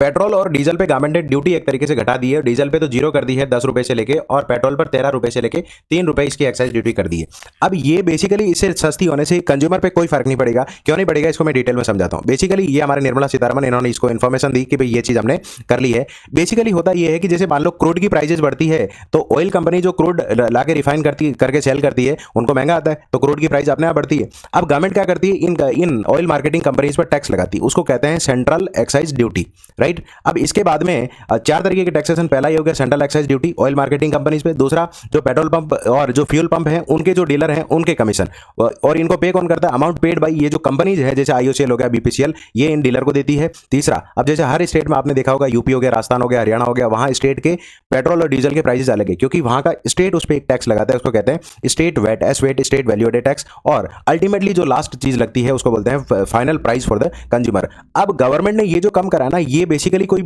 Petrol और diesel पे government ने ड्यूटी एक तरीके से घटा दी है। डीजल पे तो जीरो कर दी है 10 रुपए से लेके, और पेट्रोल पर 13 रुपए से लेके 3 रुपए इसकी एक्साइज ड्यूटी कर दी है। अब ये बेसिकली इससे सस्ती होने से कंज्यूमर पे कोई फर्क नहीं पड़ेगा। क्यों नहीं पड़ेगा, इसको मैं डिटेल में समझाता हूँ। बेसिकली ये हमारे निर्मला सीतारमन, इन्होंने इसको इन्फॉर्मेशन दी कि भाई ये चीज हमने कर ली है। बेसिकली होता ये है कि जैसे मान लो क्रूड की प्राइसेज बढ़ती है तो ऑयल कंपनी जो क्रूड ला के रिफाइन करती करके सेल करती है उनको महंगा आता है, तो क्रूड की प्राइस अपने आप बढ़ती है। अब गवर्नमेंट क्या करती है, इन ऑयल मार्केटिंग कंपनीज पर टैक्स लगाती है, उसको कहते हैं सेंट्रल एक्साइज ड्यूटी, राइट। अब इसके बाद में 4 तरीके के टैक्सेशन, पहला ये हो गया central excise duty oil marketing companies पे, दूसरा जो पेट्रोल पंप और जो फ्यूल पंप हैं उनके जो डीलर हैं उनके कमीशन, और इनको पे कौन करता है, अमाउंट पेड बाई ये जो कंपनीज है जैसे आईओसीएल हो गया, बीपीसीएल, ये इन डीलर को देती है। तीसरा, अब जैसे हर स्टेट में आपने देखा होगा, यूपी हो गया, राजस्थान हो गया, हरियाणा हो गया, वहां स्टेट के पेट्रोल और डीजल के प्राइसेस अलग है क्योंकि वहां का स्टेट उस पर एक टैक्स लगाता है, उसको कहते हैं state VAT, S VAT, state value added tax. और अल्टीमेटली जो लास्ट चीज लगती है उसको बोलते हैं final price for the consumer. अब गवर्नमेंट ने ये जो कम करा ना, ये बेसिकली कोई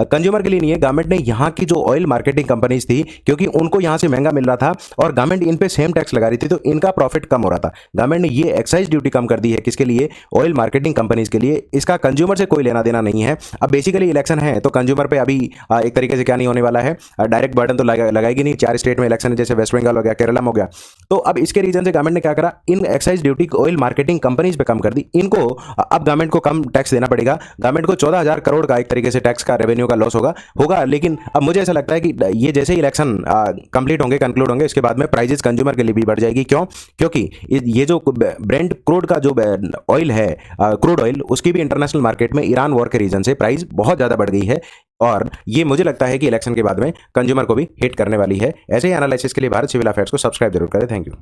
कंज्यूमर के लिए नहीं है। गवर्नमेंट ने यहाँ की जो ऑयल मार्केटिंग कंपनीज थी, क्योंकि उनको यहाँ से महंगा मिल रहा था और गवर्नमेंट इन पे सेम टैक्स लगा रही थी, तो इनका प्रॉफिट कम हो रहा था। गवर्नमेंट ने ये एक्साइज ड्यूटी कम कर दी है, किसके लिए, ऑयल मार्केटिंग कंपनीज के लिए। इसका कंज्यूमर से कोई लेना देना नहीं है। अब बेसिकली इलेक्शन है तो कंज्यूमर पे अभी एक तरीके से क्या नहीं होने वाला है, डायरेक्ट बर्डन तो लगाएगी नहीं। 4 स्टेट में इलेक्शन है, जैसे वेस्ट बंगाल हो गया, केरला में हो गया। तो अब इसके रीजन से गवर्नमेंट ने क्या करा, in excise duty oil marketing companies पे कम कर दी। इनको अब गवर्नमेंट को कम टैक्स देना पड़ेगा। गवर्नमेंट को 14,000 करोड़ का एक तरीके से टैक्स का रेवेन्यू का लॉस होगा। लेकिन अब मुझे ऐसा लगता है कि ये जैसे ही इलेक्शन कंप्लीट होंगे, कंक्लूड होंगे, इसके बाद में प्राइजेस कंज्यूमर के लिए भी बढ़ जाएगी। क्यों? क्योंकि ये जो ब्रेंट क्रूड का जो ऑयल है, क्रूड ऑयल, उसकी भी इंटरनेशनल मार्केट में ईरान वॉर के रीजन से प्राइस बहुत ज़्यादा बढ़ गई है, और ये मुझे लगता है कि इलेक्शन के बाद में कंज्यूमर को भी हिट करने वाली है। ऐसे ही एनालिसिस के लिए भारत सिविल अफेयर्स को सब्सक्राइब जरूर करें। Thank you.